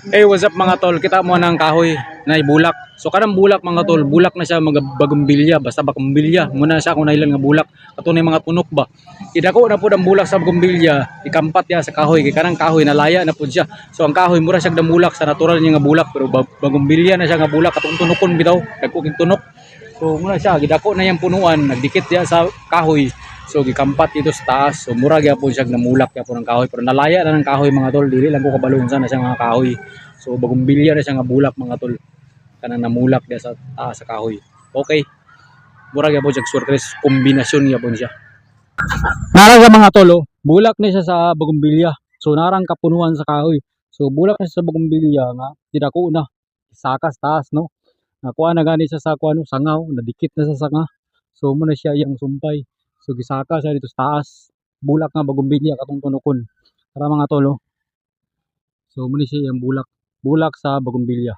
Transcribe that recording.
Hey, what's up mga tol? Kita mo ng kahoy na ibulak. So kanang bulak mga tol, bulak na siya mga bagumbilya, basta bagumbilya. Muna siya kung nailan nga bulak. Ato na mga punok ba. Idako na pud ang bulak sa bagumbilya, ikampat ya sa kahoy kay kanang kahoy nalaya na pud siya. So ang kahoy mura siya damulak sa natural niya nga bulak pero bagumbilya na siya nga bulak katong tunokon bitaw, kagkuking tunok. So muna siya gidako na yang punuan, nagdikit ya sa kahoy. So gikampat dito sa taas. So mura gyapon siya namulak gyapon ang kahoy pero nalaya na ng kahoy mga tol. Dili lang ko kabalo unsa na siya nga kahoy. So bagong bilya na siya nga bulak mga tol. Kanang namulak dia sa taas sa kahoy. Okay. Mura gyapon siya surprise kombinasyon gyapon siya. Nara sa mga tol oh. Bulak na siya sa bagong bilya. So narang kapunuan sa kahoy. So bulak na siya sa bagong bilya nga didako na. Sakas taas no. Nakuha na gani siya sa kuano sangaw, nadikit na sa sanga. So mo na siya yang sumpay. So gisaka siya dito sa taas. Bulak nga bagong bilya katong tunokon. Tara mga tol oh. So mo ni siya yang bulak. Bulak sa bagong bilya.